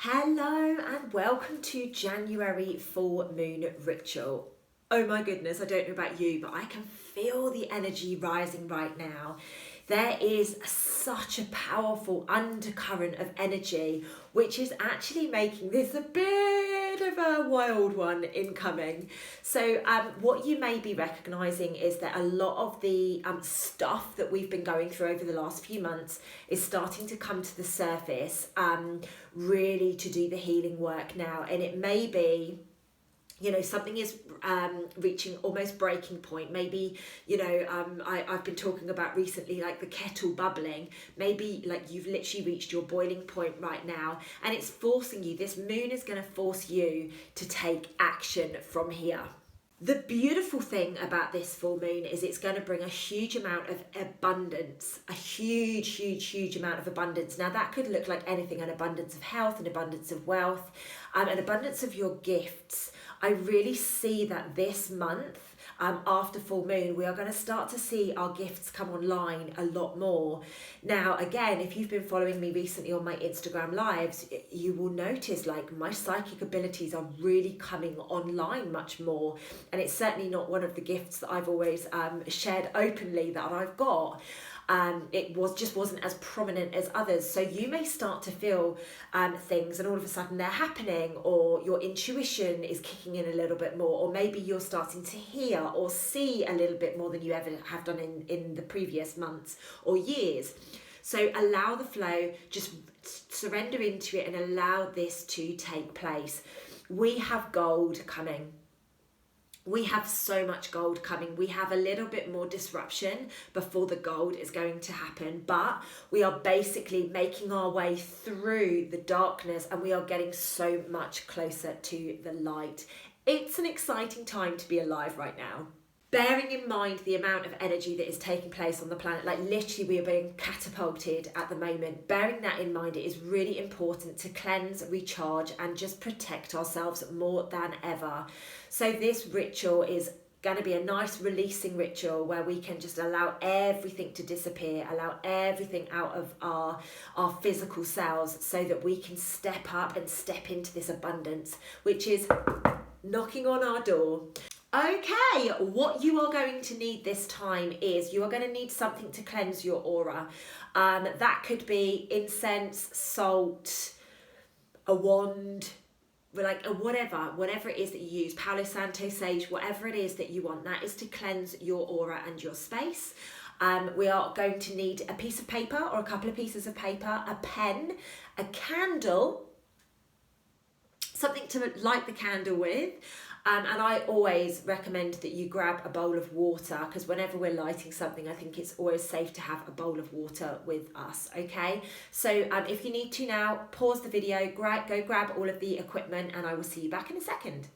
Hello and welcome to January full moon ritual. Oh my goodness, I don't know about you, but I can feel the energy rising right now. There is such a powerful undercurrent of energy, which is actually making this a bit of a wild one incoming. So what you may be recognizing is that a lot of the stuff that we've been going through over the last few months is starting to come to the surface, really to do the healing work now. And it may be, something is reaching almost breaking point. Maybe, I've been talking about recently, like the kettle bubbling. Maybe like you've literally reached your boiling point right now, and it's forcing you, this moon is going to force you to take action from here. The beautiful thing about this full moon is it's going to bring a huge amount of abundance, a huge amount of abundance. Now that could look like anything: an abundance of health, an abundance of wealth, an abundance of your gifts. I really see that this month, after full moon, we are going to start to see our gifts come online a lot more. Now, again, if you've been following me recently on my Instagram lives, you will notice like my psychic abilities are really coming online much more. And it's certainly not one of the gifts that I've always shared openly that I've got. It wasn't as prominent as others. So you may start to feel things and all of a sudden they're happening, or your intuition is kicking in a little bit more, or maybe you're starting to hear or see a little bit more than you ever have done in the previous months or years. So allow the flow, just surrender into it and allow this to take place. We have gold coming. We have so much gold coming. We have a little bit more disruption before the gold is going to happen, but we are basically making our way through the darkness and we are getting so much closer to the light. It's an exciting time to be alive right now. Bearing in mind the amount of energy that is taking place on the planet, like literally we are being catapulted at the moment. Bearing that in mind, it is really important to cleanse, recharge, and just protect ourselves more than ever. So this ritual is going to be a nice releasing ritual where we can just allow everything to disappear, allow everything out of our physical selves, so that we can step up and step into this abundance, which is knocking on our door. Okay, what you are going to need this time is you are going to need something to cleanse your aura. That could be incense, salt, a wand, like a whatever it is that you use, Palo Santo sage, whatever it is that you want. That is to cleanse your aura and your space. We are going to need a piece of paper or a couple of pieces of paper, a pen, a candle, something to light the candle with. And I always recommend that you grab a bowl of water, because whenever we're lighting something, I think it's always safe to have a bowl of water with us, okay? So if you need to now, pause the video, go grab all of the equipment, and I will see you back in a second.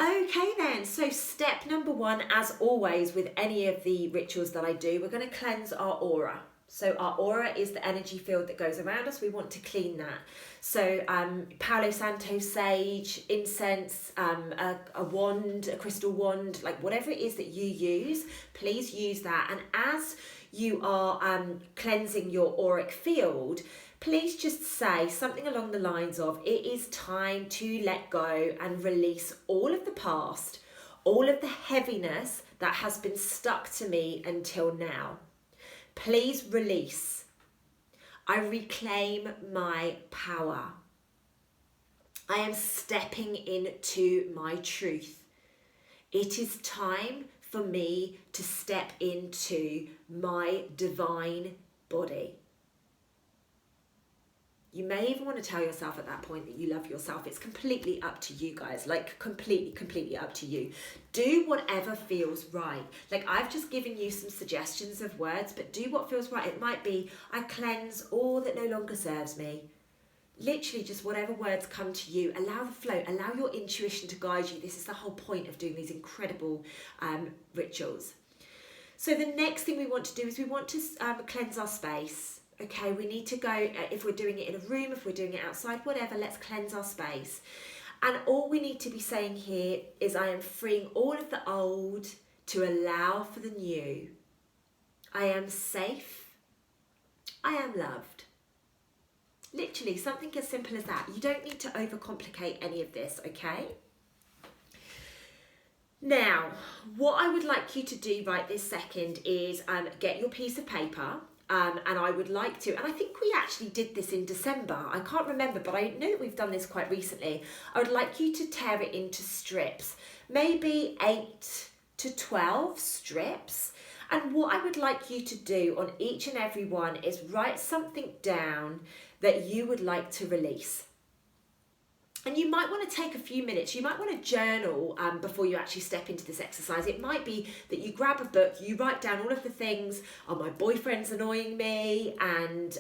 Okay then, so step number one, as always with any of the rituals that I do, we're going to cleanse our aura. So our aura is the energy field that goes around us. We want to clean that. So Palo Santo sage, incense, a wand, a crystal wand, like whatever it is that you use, please use that. And as you are cleansing your auric field, please just say something along the lines of, it is time to let go and release all of the past, all of the heaviness that has been stuck to me until now. Please release. I reclaim my power. I am stepping into my truth. It is time for me to step into my divine body. You may even want to tell yourself at that point that you love yourself. It's completely up to you guys, like completely up to you. Do whatever feels right. Like I've just given you some suggestions of words, but do what feels right. It might be, I cleanse all that no longer serves me. Literally just whatever words come to you. Allow the flow, allow your intuition to guide you. This is the whole point of doing these incredible rituals. So the next thing we want to do is we want to cleanse our space. Okay, we need to go, if we're doing it in a room, if we're doing it outside, whatever, let's cleanse our space. And all we need to be saying here is, I am freeing all of the old to allow for the new. I am safe. I am loved. Literally, something as simple as that. You don't need to overcomplicate any of this, okay? Now, what I would like you to do right this second is get your piece of paper. And I would like to, and I think we actually did this in December, I can't remember, but I know that we've done this quite recently. I would like you to tear it into strips, maybe 8 to 12 strips. And what I would like you to do on each and every one is write something down that you would like to release. And you might want to take a few minutes, you might want to journal before you actually step into this exercise. It might be that you grab a book, you write down all of the things, oh, my boyfriend's annoying me, and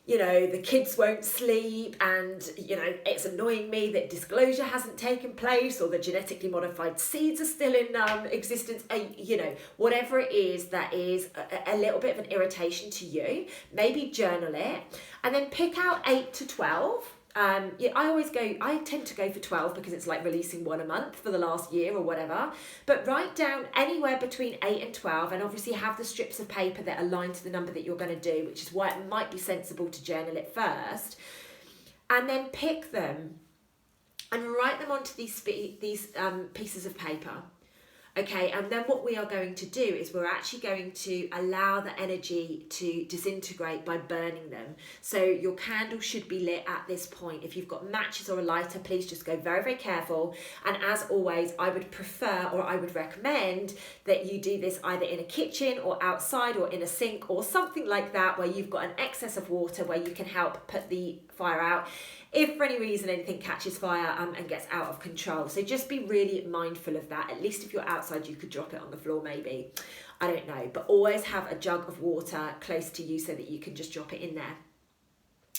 you know, the kids won't sleep, and you know, it's annoying me that disclosure hasn't taken place, or the genetically modified seeds are still in existence, you know, whatever it is that is a little bit of an irritation to you. Maybe journal it, and then pick out 8 to 12. Yeah, I tend to go for 12 because it's like releasing one a month for the last year or whatever. But write down anywhere between 8 and 12, and obviously have the strips of paper that align to the number that you're going to do, which is why it might be sensible to journal it first. And then pick them and write them onto these pieces of paper. Okay, and then what we are going to do is we're actually going to allow the energy to disintegrate by burning them. So your candle should be lit at this point. If you've got matches or a lighter, please just go very, very careful. And as always, I would prefer, or I would recommend, that you do this either in a kitchen or outside or in a sink or something like that, where you've got an excess of water where you can help put the fire out if for any reason anything catches fire and gets out of control. So just be really mindful of that. At least if you're outside, you could drop it on the floor maybe. I don't know, but always have a jug of water close to you so that you can just drop it in there.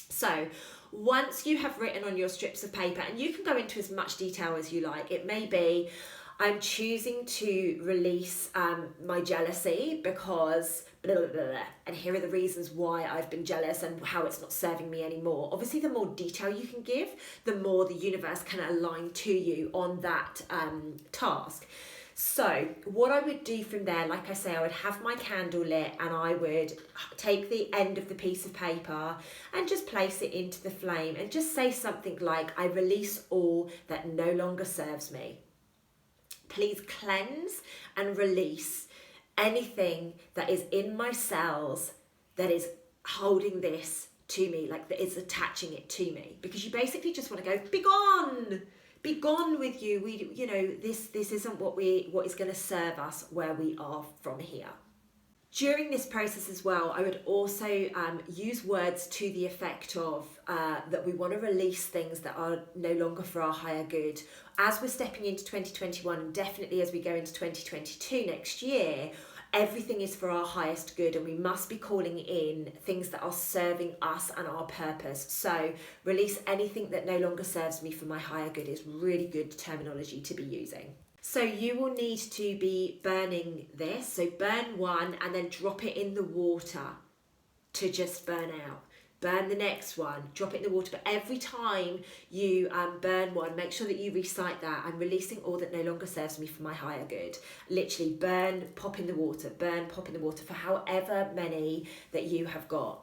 So once you have written on your strips of paper, and you can go into as much detail as you like, it may be, I'm choosing to release my jealousy because blah, blah, blah, blah, and here are the reasons why I've been jealous and how it's not serving me anymore. Obviously, the more detail you can give, the more the universe can align to you on that task. So what I would do from there, like I say, I would have my candle lit, and I would take the end of the piece of paper and just place it into the flame and just say something like, I release all that no longer serves me. Please cleanse and release anything that is in my cells that is holding this to me, like that is attaching it to me. Because you basically just want to go, be gone with you. We, you know, this isn't what is going to serve us where we are from here. During this process as well, I would also use words to the effect of that we want to release things that are no longer for our higher good. As we're stepping into 2021, and definitely as we go into 2022 next year, everything is for our highest good, and we must be calling in things that are serving us and our purpose. So release anything that no longer serves me for my higher good is really good terminology to be using. So you will need to be burning this. So burn one and then drop it in the water to just burn out. Burn the next one, drop it in the water. But every time you burn one, make sure that you recite that, I'm releasing all that no longer serves me for my higher good. Literally burn, pop in the water, burn, pop in the water for however many that you have got.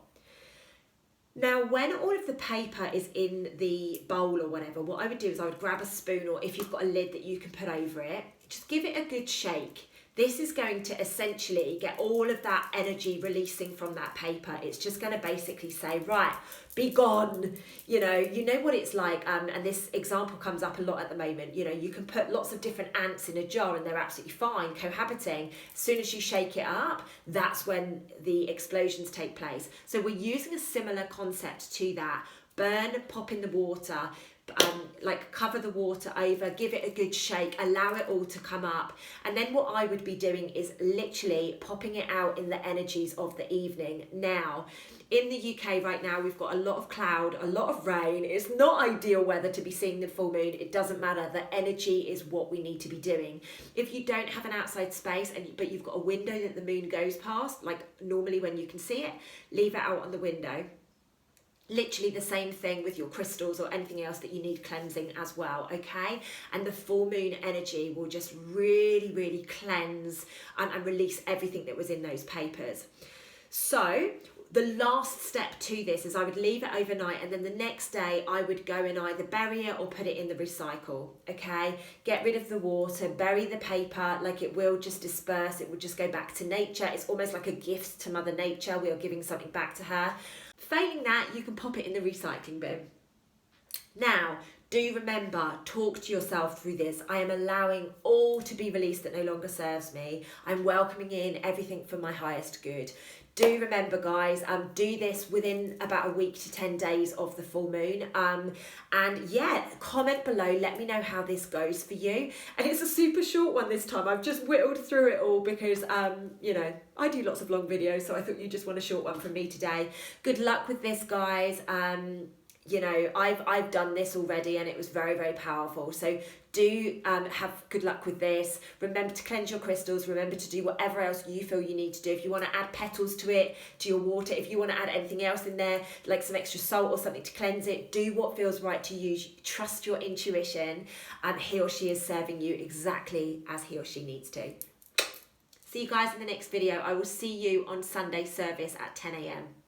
Now, when all of the paper is in the bowl or whatever, what I would do is I would grab a spoon, or if you've got a lid that you can put over it, just give it a good shake. This is going to essentially get all of that energy releasing from that paper. It's just going to basically say, right, be gone. You know what it's like. And this example comes up a lot at the moment. You know, you can put lots of different ants in a jar and they're absolutely fine, cohabiting. As soon as you shake it up, that's when the explosions take place. So we're using a similar concept to that. Burn, pop in the water. Like cover the water over, give it a good shake, allow it all to come up, and then what I would be doing is literally popping it out in the energies of the evening. Now in the UK right now, we've got a lot of cloud, a lot of rain. It's not ideal weather to be seeing the full moon. It doesn't matter, the energy is what we need to be doing. If you don't have an outside space but you've got a window that the moon goes past, like normally when you can see it, leave it out on the window. Literally the same thing with your crystals or anything else that you need cleansing as well, okay? And the full moon energy will just really, really cleanse and release everything that was in those papers. So The last step to this is I would leave it overnight, and then the next day I would go and either bury it or put it in the recycle, okay? Get rid of the water, bury the paper, like it will just disperse, it will just go back to nature. It's almost like a gift to Mother Nature. We are giving something back to her. Failing that, you can pop it in the recycling bin. Now, do remember, talk to yourself through this. I am allowing all to be released that no longer serves me. I'm welcoming in everything for my highest good. Do remember, guys, do this within about a week to 10 days of the full moon. And yeah, comment below, let me know how this goes for you. And it's a super short one this time. I've just whittled through it all because, you know, I do lots of long videos, so I thought you just want a short one from me today. Good luck with this, guys. You know, I've done this already and it was very, very powerful. So do have good luck with this. Remember to cleanse your crystals. Remember to do whatever else you feel you need to do. If you want to add petals to it, to your water, if you want to add anything else in there, like some extra salt or something to cleanse it, do what feels right to you. Trust your intuition, and he or she is serving you exactly as he or she needs to. See you guys in the next video. I will see you on Sunday service at 10 a.m.